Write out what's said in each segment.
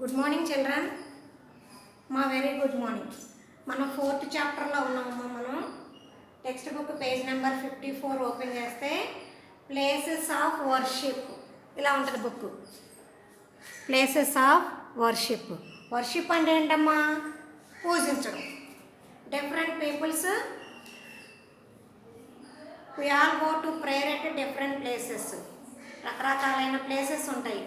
Good morning children. మా very good morning. మనం 4th చాప్టర్లో ఉన్నామమ్మా. మనం textbook page number 54 open చేస్తే ప్లేసెస్ ఆఫ్ వర్షిప్ ఇలా ఉంటుంది book. Places of worship. Worship అంటే ఏంటమ్మా? పూజించడం. Different peoples we all go to prayer at different places. రకరకాలైన ప్లేసెస్ ఉంటాయి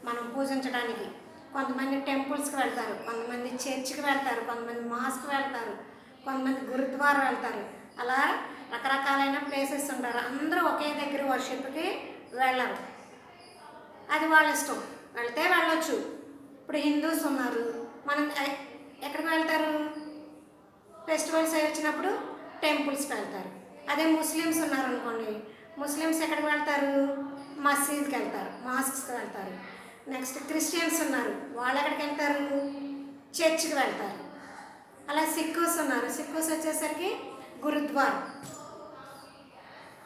మనం పూజించడానికి. కొంతమంది టెంపుల్స్కి వెళ్తారు, కొంతమంది చర్చ్కి వెళ్తారు, కొంతమంది మాస్కి వెళ్తారు, కొంతమంది గురుద్వారా వెళ్తారు. అలా రకరకాలైన ప్లేసెస్ ఉంటారు. అందరూ ఒకే దగ్గర వర్షిప్కి వెళ్ళరు. అది వాళ్ళ ఇష్టం. వెళ్తే వెళ్ళొచ్చు. ఇప్పుడు హిందూస్ ఉన్నారు, మనం ఎక్కడికి వెళ్తారు? ఫెస్టివల్స్ వచ్చినప్పుడు టెంపుల్స్కి వెళ్తారు. అదే ముస్లిమ్స్ ఉన్నారనుకోండి, ముస్లిమ్స్ ఎక్కడికి వెళ్తారు? మసీద్కి వెళ్తారు, మాస్క్స్కి వెళ్తారు. నెక్స్ట్ క్రిస్టియన్స్ ఉన్నారు, వాళ్ళు ఎక్కడికి వెళ్తారు? చర్చ్కి వెళ్తారు. అలా సిక్కుస్ ఉన్నారు, సిక్కుస్ వచ్చేసరికి గురుద్వారా.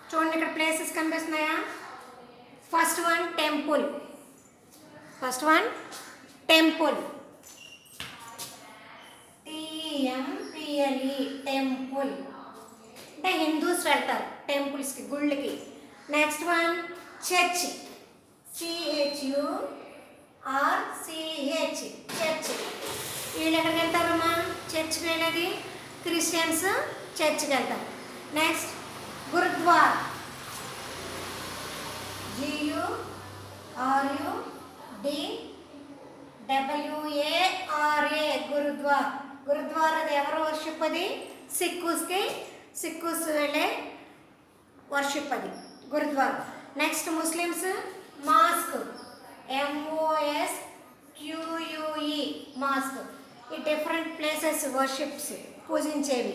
చూడండి ఇక్కడ ప్లేసెస్ కనిపిస్తున్నాయా? First one temple. Temple TMPLE temple అంటే హిందూస్ వెళ్తారు టెంపుల్స్కి, గుళ్ళకి. Next one church. CHURCH church. వీళ్ళు ఎక్కడికి వెళ్తారమ్మా? చర్చ్కి వెళ్ళేది క్రిస్టియన్స్, చర్చ్కి వెళ్తారు. నెక్స్ట్ గురుద్వారా. GURUDWARA గురుద్వారా. గురుద్వారా అది ఎవరు వర్షిప్? అది సిక్కుస్ వెళ్ళే వర్షిప్ అది gurudwara. Next Muslims mosque. MOSQUE mosque. ఈ డిఫరెంట్ ప్లేసెస్ వర్షిప్స్ పూజించేవి.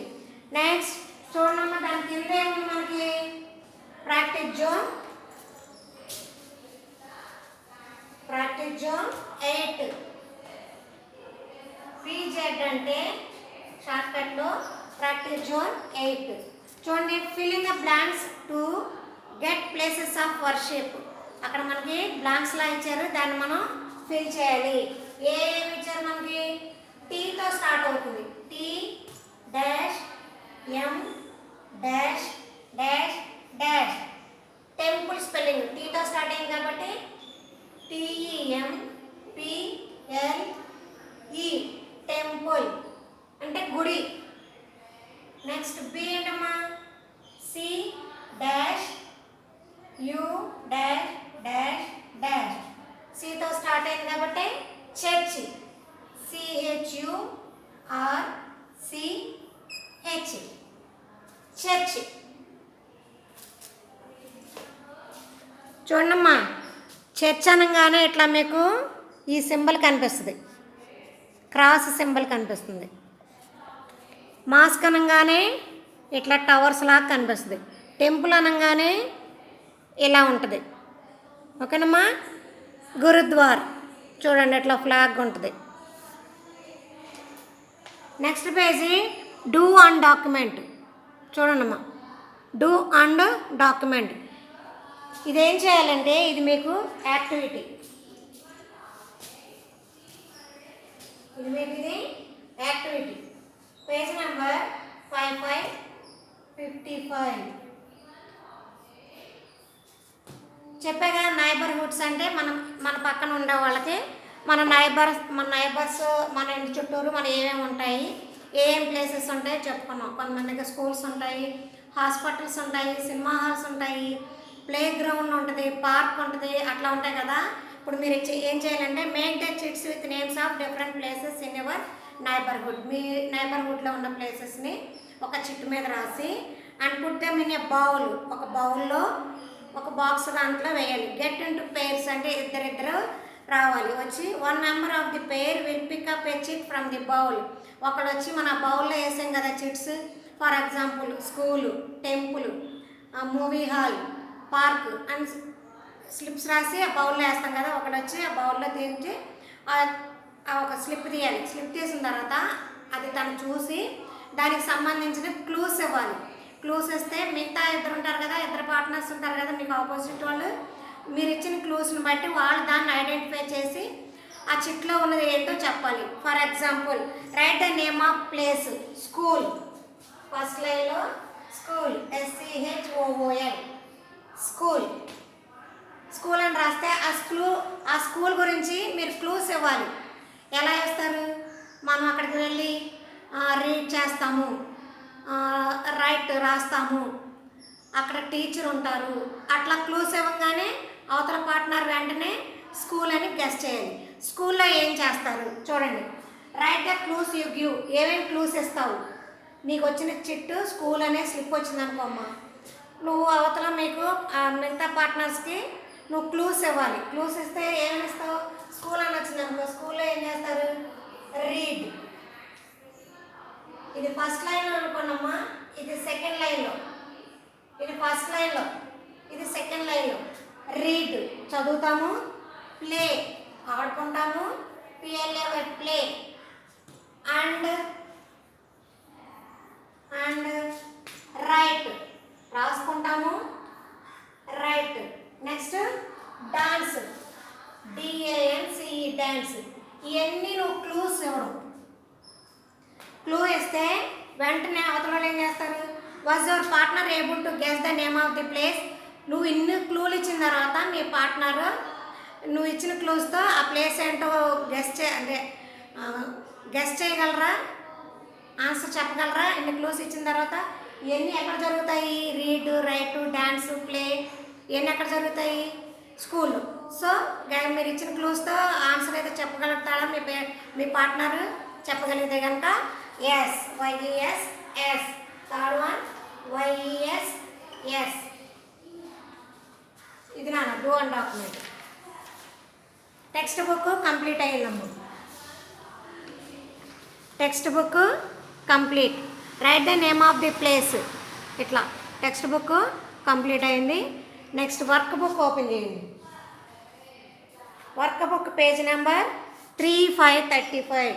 నెక్స్ట్ చూడమ్మా, దాని కింద ఏముంది మనకి? Practice zone 8. PZ అంటే షార్ట్కట్లో ప్రాక్టీస్ జోన్ 8. చూడండి, fill in the blanks to get places of worship. అక్కడ మనకి బ్లాంక్స్ లా ఇచ్చారు, దాన్ని మనం ఫిల్ చేయాలి. ఏమి ఇచ్చారు మనకి? టీతో స్టార్ట్ అవుతుంది. TM-. టెంపుల్ స్పెల్లింగ్ టీతో స్టార్ట్ అయింది కాబట్టి TEMPLE టెంపుల్ అంటే గుడి. నెక్స్ట్ బి ఏంటమ్మా? CU'U'. సితో స్టార్ట్ అయింది కాబట్టి చర్చ్. CHURCH church. చూడమ్మా, చర్చ్ అనగానే ఇట్లా మీకు ఈ సింబల్ కనిపిస్తుంది, క్రాస్ సింబల్ కనిపిస్తుంది. మాస్క్ అనగానే ఇట్లా టవర్స్ లాగా కనిపిస్తుంది. టెంపుల్ అనగానే ఇలా ఉంటుంది. ఓకేనమ్మా? గురుద్వారా చూడండి ఇట్లా ఫ్లాగ్ ఉంటుంది. Next page do and document. చూడండమ్మా, డూ అండ్ డాక్యుమెంట్. ఇదేం చేయాలంటే ఇది మీకు యాక్టివిటీ. ఇది యాక్టివిటీ. Page number 55. చెప్పాగా నైబర్హుడ్స్ అంటే మన పక్కన ఉండే వాళ్ళకి మన నైబర్స్ మన ఇంటి చుట్టూరు మన ఏమేమి ఉంటాయి, ఏం ప్లేసెస్ ఉంటాయో చెప్పుకున్నాం. కొంతమందికి స్కూల్స్ ఉంటాయి, హాస్పిటల్స్ ఉంటాయి, సినిమా హాల్స్ ఉంటాయి, ప్లే గ్రౌండ్ ఉంటుంది, పార్క్ ఉంటుంది, అట్లా ఉంటాయి కదా. ఇప్పుడు మీరు ఏం చేయాలంటే make the chits with names of different places in your neighbourhood. మీ నైబర్హుడ్లో ఉన్న ప్లేసెస్ని ఒక చిట్టు మీద రాసి and put them in a bowl. ఒక బౌల్లో ఒక బాక్స్ దాంట్లో వేయాలి. గెట్ ఇంటూ పేర్స్ అంటే ఇద్దరు రావాలి. వచ్చి 1 member of the pair will pick up a chit from the bowl. ఒకడు వచ్చి మన బౌల్లో వేసాం కదా chits. For example school, temple, movie hall, park and slips రాసి ఆ బౌల్లో వేస్తాం కదా. ఒకడు వచ్చి ఆ బౌల్లో తీసి ఒక స్లిప్ తీయాలి. స్లిప్ తీసిన తర్వాత అది తను చూసి దానికి సంబంధించిన క్లూస్ ఇవ్వాలి. క్లూస్ ఇస్తే మిగతా ఇద్దరు ఉంటారు కదా, ఇద్దరు పార్ట్నర్స్ ఉంటారు కదా మీకు ఆపోజిట్ వాళ్ళు, మీరు ఇచ్చిన క్లూస్ని బట్టి వాళ్ళు దాన్ని ఐడెంటిఫై చేసి ఆ చిట్లో ఉన్నది ఏంటో చెప్పాలి. For example right the name of place. School. First లైన్లో స్కూల్, SCHOOL, స్కూల్. స్కూల్ అని రాస్తే ఆ స్కూల్ గురించి మీరు క్లూస్ ఇవ్వాలి. ఎలా ఇస్తారు? మనం అక్కడికి వెళ్ళి రీడ్ చేస్తాము, రైట్ రాస్తాము, అక్కడ టీచర్ ఉంటారు, అట్లా క్లూస్ ఇవ్వగానే అవతల పార్ట్నర్ వెంటనే స్కూల్ అని గెస్ చేయాలి. స్కూల్లో ఏం చేస్తారు చూడండి. Right the clues you give. ఏమేమి క్లూస్ ఇస్తావు? నీకు వచ్చిన చిట్టు స్కూల్ అనే స్లిప్ వచ్చిందనుకోమ్మా, నువ్వు అవతల మీకు మిగతా పార్ట్నర్స్కి నువ్వు క్లూస్ ఇవ్వాలి. క్లూస్ ఇస్తే ఏమేమి ఇస్తావు? స్కూల్ అని వచ్చిందనుకో, స్కూల్లో ఏం చేస్తారు? రీడ్. ఇది ఫస్ట్ లైన్లో అనుకున్నామ్మా, ఇది సెకండ్ లైన్లో, ఇది ఫస్ట్ లైన్లో, ఇది సెకండ్ లైన్లో. రీడ్ చదువుతాము, ప్లే ఆడుకుంటాము, PLA ప్లే, అండ్ రైట్ రాసుకుంటాము, right. Next dance, DANCE dance. ఇవన్నీ నువ్వు క్లూస్ ఇవ్వడం. క్లూ ఇస్తే వెంటనే అవతల వాళ్ళు ఏం చేస్తారు? Was your partner able to guess the name of the place. నువ్వు ఇన్ని క్లూలు ఇచ్చిన తర్వాత మీ పార్ట్నర్ నువ్వు ఇచ్చిన క్లూస్తో ఆ ప్లేస్ ఏంటో గెస్ చేయగలరా? ఆన్సర్ చెప్పగలరా? ఇన్ని క్లూస్ ఇచ్చిన తర్వాత ఇవన్నీ ఎక్కడ జరుగుతాయి? రీడ్, రైట్, డాన్స్, ప్లే, ఇవన్నీ ఎక్కడ జరుగుతాయి? స్కూల్. సో మీరు ఇచ్చిన క్లూస్తో ఆన్సర్ అయితే చెప్పగలుగుతారా మీ పార్ట్నర్? చెప్పగలిగితే కనుక yes, YES, yes. Third one YES, yes. ఇది నాన్న do and document. Textbook complete అయ్యిందమ్మ. Textbook complete. Write the name of the place. ఇట్లా టెక్స్ట్ బుక్ కంప్లీట్ అయింది. నెక్స్ట్ వర్క్ బుక్ ఓపెన్ చేయండి. వర్క్ బుక్ పేజ్ నెంబర్ 3535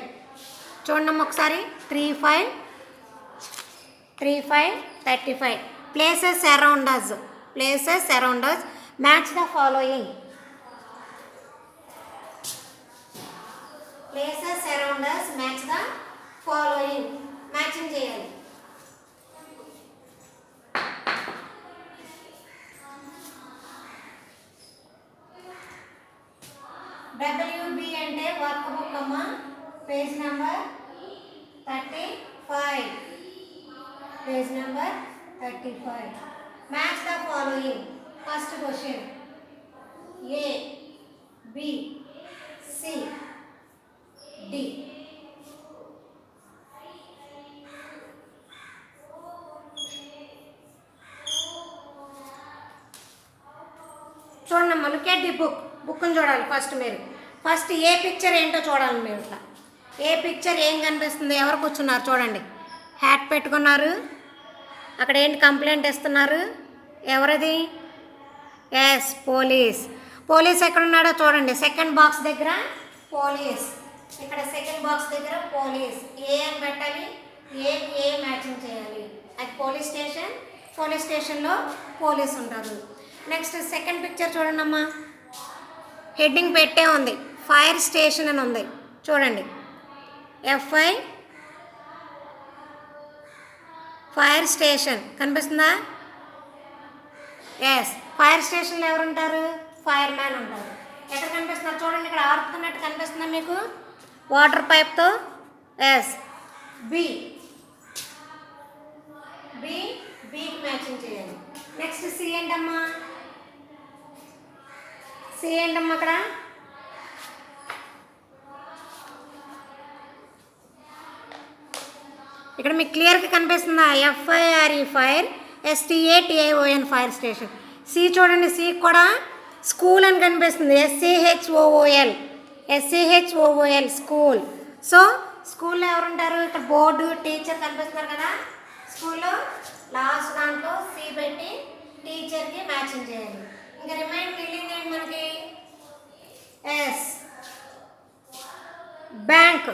చూడండి ఒకసారి. 3535. Places around us. Places around us. Match the following. Places around us match the following. Matching చేయాలి. WB అంటే workbook అమ్మ. Page number 35. Page number 35. Match the following. First question A, B, C, D. చూడమ్మా, look at the బుక్ని చూడాలి first. మీరు first ఏ picture ఏంటో చూడాలి. మీరు ఇట్లా ఏ పిక్చర్ ఏం కనిపిస్తుంది? ఎవరు కూర్చున్నారు చూడండి. హ్యాట్ పెట్టుకున్నారు. అక్కడ ఏంటి కంప్లైంట్ ఇస్తున్నారు? ఎవరది? Yes, police. పోలీస్ ఎక్కడున్నాడో చూడండి. సెకండ్ బాక్స్ దగ్గర పోలీస్. ఇక్కడ సెకండ్ బాక్స్ దగ్గర పోలీస్. ఏ అని పెట్టాలి, ఏ మ్యాచింగ్ చేయాలి. అది పోలీస్ స్టేషన్. పోలీస్ స్టేషన్లో పోలీస్ ఉంటారు. నెక్స్ట్ సెకండ్ పిక్చర్ చూడండి అమ్మా. హెడ్డింగ్ పెట్టే ఉంది, ఫైర్ స్టేషన్ అని ఉంది చూడండి. FI ఫైర్ స్టేషన్ కనిపిస్తుందా? ఎస్. ఫైర్ స్టేషన్లో ఎవరు ఉంటారు? ఫైర్ మ్యాన్ ఉంటారు. ఎక్కడ కనిపిస్తున్నారు చూడండి. ఇక్కడ ఆడుతున్నట్టు కనిపిస్తుందా మీకు? వాటర్ పైప్తో. ఎస్. బీకి మ్యాచింగ్ చేయాలి. నెక్స్ట్ సి ఏంటమ్మా? సి ఏంటమ్మా అక్కడ? ఇక్కడ మీకు క్లియర్గా కనిపిస్తుందా? FIRE fire, STATION fire station. C చూడండి. సి కూడా స్కూల్ అని కనిపిస్తుంది. SCHOOL school. సో స్కూల్లో ఎవరు ఉంటారు? ఇక్కడ బోర్డు, టీచర్ కనిపిస్తున్నారు కదా. స్కూల్లో లాస్ట్ దాంట్లో సి పెట్టి టీచర్కి మ్యాచింగ్ చేయాలి. ఇంకా రిమైండ్ మిగిలింది ఏంటి మనకి? Yes, bank.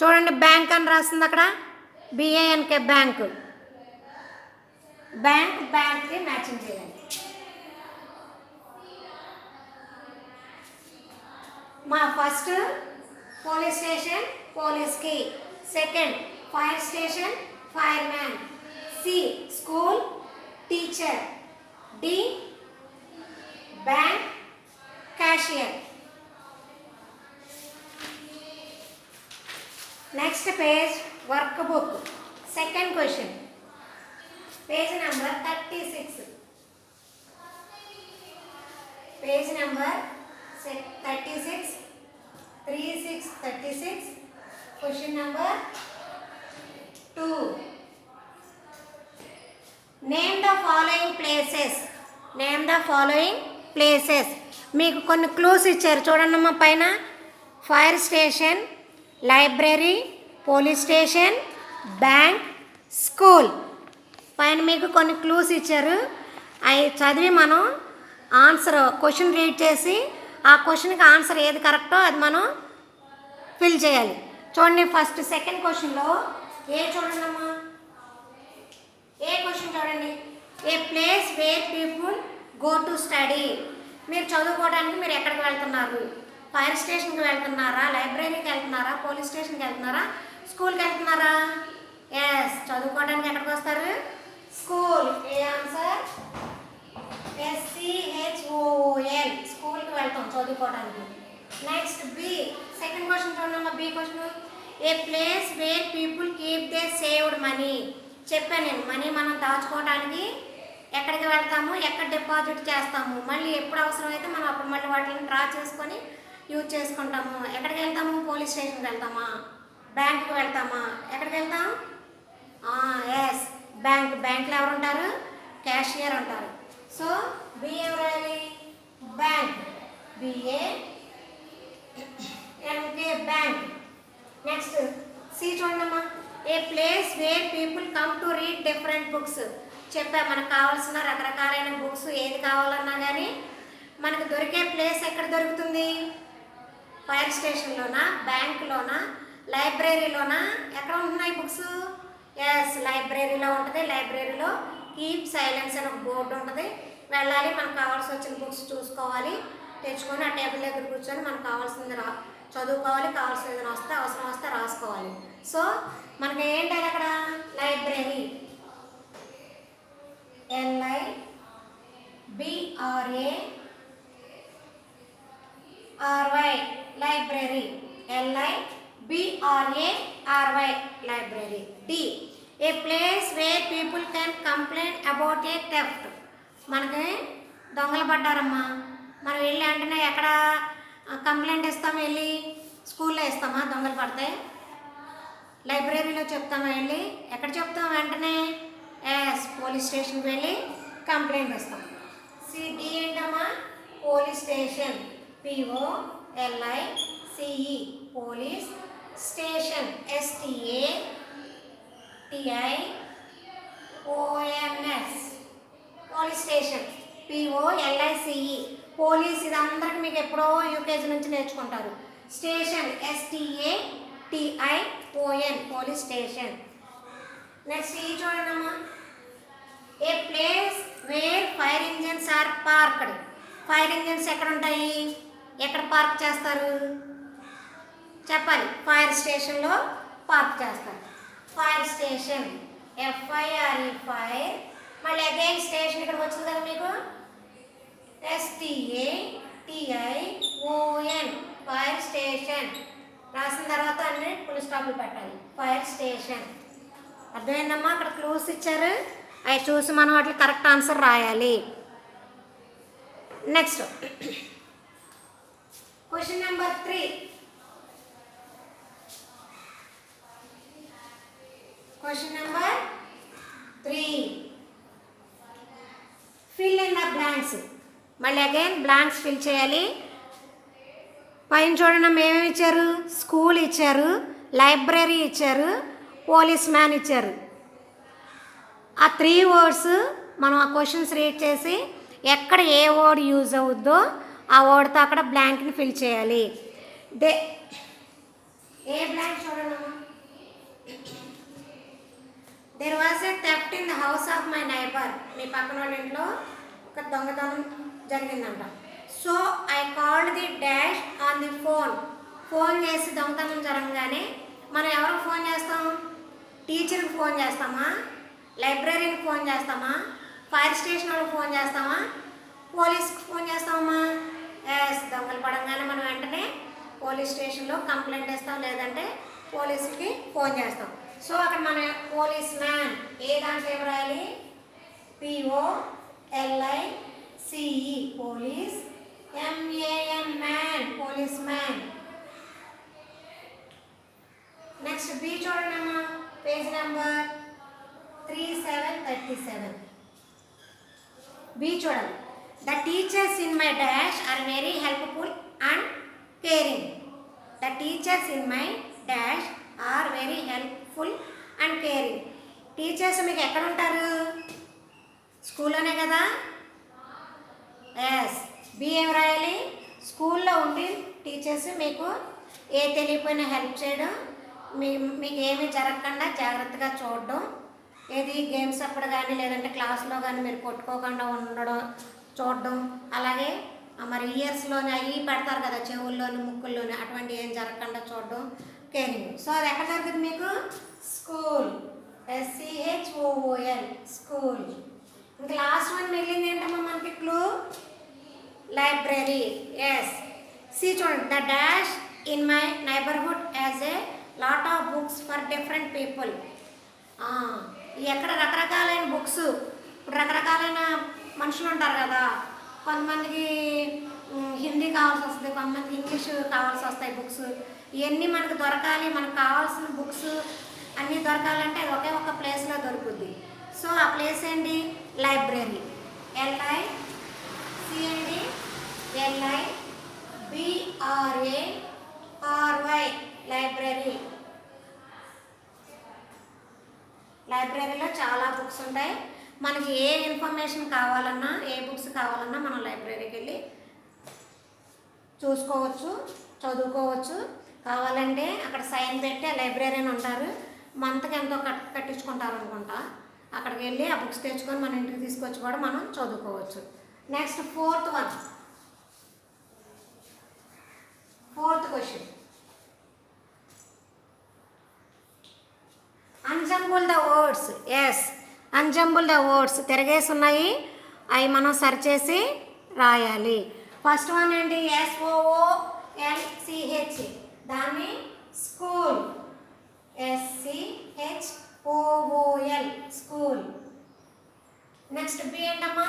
చూడండి, బ్యాంక్ అని రాస్తుంది అక్కడ. BANK bank. బ్యాంక్కి మ్యాచింగ్ చేయాలి. మా ఫస్ట్ పోలీస్ స్టేషన్ పోలీస్కి, second fire station fire man, C school teacher, D bank cashier. Next page work book second question page number 36. Page number 36 36 question number 2. Name the following places. Name the following places. మీకు కొన్ని clues ఇచ్చారు చూడండమ్మా పైన. Fire station, library, police station, bank, school. పైన మీకు కొన్ని clues ఇచ్చారు. అవి చదివి మనం ఆన్సర్ క్వశ్చన్ రీడ్ చేసి ఆ క్వశ్చన్కి ఆన్సర్ ఏది కరెక్టో అది మనం ఫిల్ చేయాలి. చూడండి ఫస్ట్ సెకండ్ క్వశ్చన్లో చూడండమ్మా, ఏ క్వశ్చన్ చూడండి. A place where people go to study. మీరు చదువుకోవడానికి మీరు ఎక్కడికి వెళ్తున్నారు? ఫైర్ స్టేషన్కి వెళ్తున్నారా, లైబ్రరీకి వెళ్తున్నారా, పోలీస్ స్టేషన్కి వెళ్తున్నారా, స్కూల్కి వెళ్తున్నారా? ఎస్, చదువుకోవడానికి ఎక్కడికి వస్తారు? స్కూల్. ఏ ఆన్సర్? SCHOOL, స్కూల్కి వెళ్తాం చదువుకోవడానికి. నెక్స్ట్ బి సెకండ్ క్వశ్చన్ చూడండి. B question a place where people keep they saved money. చెప్పాను నేను, మనీ మనం దాచుకోవడానికి ఎక్కడికి వెళ్తాము, ఎక్కడ డిపాజిట్ చేస్తాము, మళ్ళీ ఎప్పుడు అవసరమైతే మనం అప్పుడు మళ్ళీ వాటిని డ్రా చేసుకొని యూజ్ చేసుకుంటాము. ఎక్కడికి వెళ్తాము? పోలీస్ స్టేషన్కి వెళ్తామా, బ్యాంక్కి వెళ్తామా, ఎక్కడికి వెళ్తాం? Yes, bank. బ్యాంక్లో ఎవరు ఉంటారు? క్యాషియర్ ఉంటారు. సో బి ఎవరు రాయాలి? Bank. BANK, bank. Next C చూడమ్మా. A place where people come to read different books. చెప్పా మనకు కావాల్సిన రకరకాలైన బుక్స్ ఏది కావాలన్నా కానీ మనకు దొరికే ప్లేస్ ఎక్కడ దొరుకుతుంది? ఫైర్ స్టేషన్లోనా, బ్యాంకులోనా, లైబ్రరీలోనా? ఎక్కడ ఉంటున్నాయి బుక్స్? ఎస్, లైబ్రరీలో ఉంటుంది. లైబ్రరీలో కీప్ సైలెన్స్ అని ఒక బోర్డు ఉంటుంది. వెళ్ళాలి, మనకు కావాల్సి వచ్చిన బుక్స్ చూసుకోవాలి, తెచ్చుకొని ఆ టేబుల్ దగ్గర కూర్చొని మనకు కావాల్సింది చదువుకోవాలి, కావాల్సింది ఏదైనా వస్తే అవసరం వస్తే రాసుకోవాలి. సో మనకి ఏంటి అక్కడ? Library. LIBRARY, library. LIBRARY, library. D a place where people can complaint about a theft. మనకి దొంగలు పడ్డారమ్మా, మనం వెళ్ళి వెంటనే ఎక్కడ కంప్లైంట్ ఇస్తాం? వెళ్ళి స్కూల్లో ఇస్తామా దొంగలు పడితే? లైబ్రరీలో చెప్తామా? వెళ్ళి ఎక్కడ చెప్తాం వెంటనే? ఎస్, పోలీస్ స్టేషన్కి వెళ్ళి కంప్లైంట్ ఇస్తాం. డి ఏంటమ్మా? Police station. POLICE, police station. STATIONS, police station. POLICE, police. ఇది అందరికి మీకు ఎప్పుడో యూకేజీ నుంచి నేర్చుకుంటారు. Station STATION, police station. Next ఈ చూడండమ్మా. A place where fire engines are parked. Fire engines ఎక్కడ ఉంటాయి, ఎక్కడ పార్క్ చేస్తారు? చెప్పాలి. ఫైర్ స్టేషన్లో పార్క్ చేస్తారు. Fire station. FIRE, fire. మళ్ళీ అగైన్ స్టేషన్ ఇక్కడికి వచ్చింది కదా మీకు. STATION, fire station. రాసిన తర్వాత అన్ని ఫుల్ స్టాప్లు పెట్టాలి. Fire station. అర్థమైందమ్మా? అక్కడ క్లూస్ ఇచ్చారు, అవి చూసి మనం వాటికి కరెక్ట్ ఆన్సర్ రాయాలి. Next question number 3. Question number 3. Fill in the blanks. మళ్ళీ అగైన్ బ్లాంక్స్ ఫిల్ చేయాలి. పైన చూడండి ఏమేమి ఇచ్చారు? స్కూల్ ఇచ్చారు, లైబ్రరీ ఇచ్చారు, పోలీస్ మ్యాన్ ఇచ్చారు. ఆ 3 వర్డ్స్ మనం ఆ క్వశ్చన్స్ రీడ్ చేసి ఎక్కడ ఏ వర్డ్ యూజ్ అవుద్దో ఆ వర్డ్తో అక్కడ బ్లాంక్ని ఫిల్ చేయాలి. ఏ బ్లాంక్ చూడండి. There was a theft in the house of my neighbour. మీ పక్కన వాళ్ళ ఇంట్లో ఒక దొంగతనం జరిగిందంట. So I called the dash on కొంతమంది ఫోన్ చేసి దొంగతనం జరగగానే మనం ఎవరికి ఫోన్ చేస్తాం? టీచర్కి ఫోన్ చేస్తామా, లైబ్రరీకి ఫోన్ చేస్తామా, ఫైర్ స్టేషన్ వాళ్ళకి ఫోన్ చేస్తామా, పోలీస్కి ఫోన్ చేస్తామా? ఎస్, దొంగలు పడంగానే మనం వెంటనే పోలీస్ స్టేషన్లో కంప్లైంట్ ఇస్తాం, లేదంటే పోలీసుకి ఫోన్ చేస్తాం. సో అక్కడ మన పోలీస్ మ్యాన్ ఏ దాంట్లో ఏం రాయాలి? POLICE police, MAN man police man. Next B చూడండి అమ్మా, పేజ్ నెంబర్ 3737. బి చూడండి. The teachers in my dash are very helpful and caring. The teachers in my dash are very helpful and caring. Teachers మీకు ఎక్కడ ఉంటారు? స్కూల్లోనే కదా. Yes, B ఏం రాయాలి? స్కూల్లో ఉండి టీచర్స్ మీకు ఏ తెలియకపోయినా హెల్ప్ చేయడం, మీకు ఏమీ జరగకుండా జాగ్రత్తగా చూడడం, ఏది గేమ్స్ అప్పుడు కానీ లేదంటే క్లాస్లో కానీ మీరు కొట్టుకోకుండా ఉండడం చూడడం, అలాగే మరి ఇయర్స్లోని అవి పెడతారు కదా చెవుల్లోని ముక్కుల్లోని, అటువంటి ఏం జరగకుండా చూడడం, కేరింగ్. సో అది ఎక్కడ జరుగుతుంది మీకు? School, SCHOOL school. ఇంకా లాస్ట్ వన్ మిగిలింది ఏంటమ్మా మనకి క్లూ? లైబ్రరీ. ఎస్, సి చూడండి. The dash in my neighbourhood as a lot of books for different people. ఎక్కడ రకరకాలైన బుక్స్, ఇప్పుడు రకరకాలైన మనుషులు ఉంటారు కదా, కొంతమందికి హిందీ కావాల్సి వస్తుంది, కొంతమందికి ఇంగ్లీష్ కావాల్సి వస్తాయి బుక్స్. ఇవన్నీ మనకు దొరకాలి, మనకు కావాల్సిన బుక్స్ అన్నీ దొరకాలంటే ఒకే ఒక ప్లేస్లో దొరుకుద్ది. సో ఆ ప్లేస్ ఏంటి? లైబ్రరీ. LIBRARY library. లైబ్రరీలో చాలా బుక్స్ ఉంటాయి. మనకి ఏ ఇన్ఫర్మేషన్ కావాలన్నా, ఏ బుక్స్ కావాలన్నా మనం లైబ్రరీకి వెళ్ళి చూసుకోవచ్చు, చదువుకోవచ్చు. కావాలంటే అక్కడ సైన్ పెట్టి ఆ లైబ్రరీని ఉంటారు, మంత్కి ఎంతో కట్టించుకుంటారు అనుకుంటా. అక్కడికి వెళ్ళి ఆ బుక్స్ తెచ్చుకొని మన ఇంటికి తీసుకొచ్చి కూడా మనం చదువుకోవచ్చు. Next fourth question. Unjumble the words. Yes, unjumble the words తిరగేసి ఉన్నాయి, అవి మనం సర్చ్ చేసి రాయాలి. ఫస్ట్ వన్ ఏంటి? SOOLCH, దాన్ని school. SCHOOL school. Next B ఏంటమ్మా?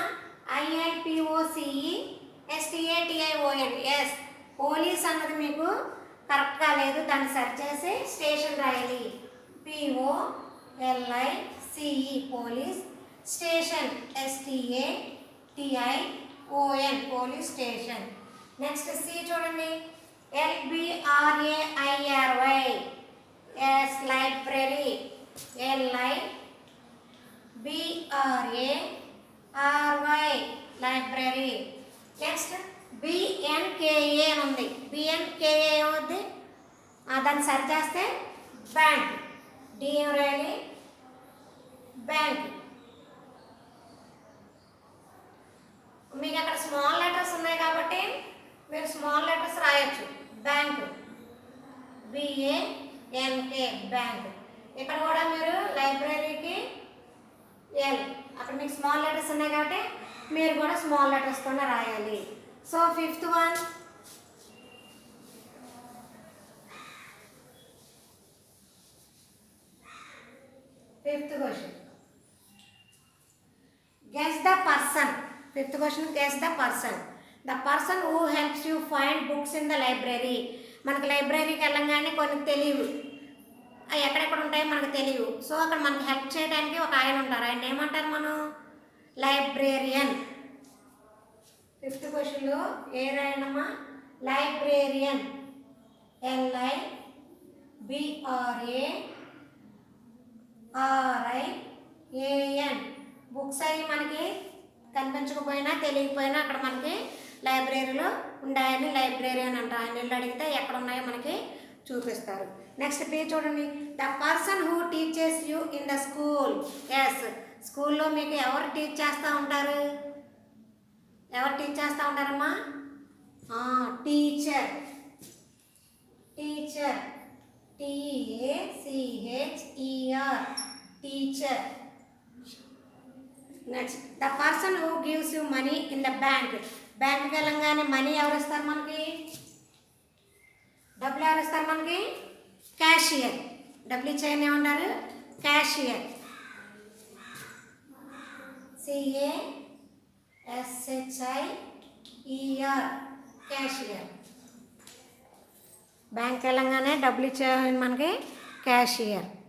ILPOCESTATION. ఎస్, పోలీస్ అన్నది మీకు కరెక్ట్గా లేదు, దాన్ని సర్చ్ చేసి స్టేషన్ రాయాలి. POLICE police, station STATION police station. Next C చూడండి. LIBRARY. Yes, library. LIBRARY library. Next BNKA అని ఉంది. BNKA ఏమవుద్ది? దాన్ని సర్చ్ చేస్తే బ్యాంక్. D ఏం రాయాలి? బ్యాంక్. మీకు అక్కడ స్మాల్ లెటర్స్ ఉన్నాయి కాబట్టి మీరు స్మాల్ లెటర్స్ రాయొచ్చు. Bank, BANK bank. ఇక్కడ కూడా మీరు లైబ్రరీకి L, అక్కడ మీకు స్మాల్ లెటర్స్ ఉన్నాయి కాబట్టి మీరు కూడా స్మాల్ లెటర్స్తోనే రాయాలి. So fifth question. Guess the person. Fifth question, guess the person. The person who helps you find books in the library. మనకు లైబ్రరీకి వెళ్ళంగానే కొన్ని తెలియవు, అవి ఎక్కడెక్కడ ఉంటాయో మనకు తెలియవు. సో అక్కడ మనకు హెల్ప్ చేయడానికి ఒక ఆయన ఉంటారు, ఆయన ఏమంటారు మనం? లైబ్రేరియన్. ఫిఫ్త్ క్వశ్చన్లో ఏ రాయనమ్మా? లైబ్రేరియన్. LIBRARIAN. బుక్స్ అవి మనకి కనిపించకపోయినా తెలియకపోయినా అక్కడ మనకి లైబ్రరీలో ఉండాయని లైబ్రేరియన్ అంట. ఆయన వెళ్ళి అడిగితే ఎక్కడ ఉన్నాయో మనకి చూపిస్తారు. నెక్స్ట్ పేజ్ చూడండి. The person who teachers you in the school. Yes, స్కూల్లో మీకు ఎవరు టీచ్ చేస్తూ ఉంటారు? ఎవరు టీచ్ చేస్తూ ఉంటారమ్మా? Teacher. Teacher, TACHER, teacher. Next the person who gives you money in the bank. బ్యాంక్కి వెళ్ళంగానే మనీ ఎవరు ఇస్తారు మనకి? డబ్బులు ఎవరు ఇస్తారు మనకి? క్యాషియర్. డబ్బులు ఇచ్చేయని ఏమంటారు? క్యాషియర్. CASHIER, cashier. బ్యాంక్ వెళ్ళంగానే డబ్బులు ఇచ్చేయని మనకి క్యాషియర్.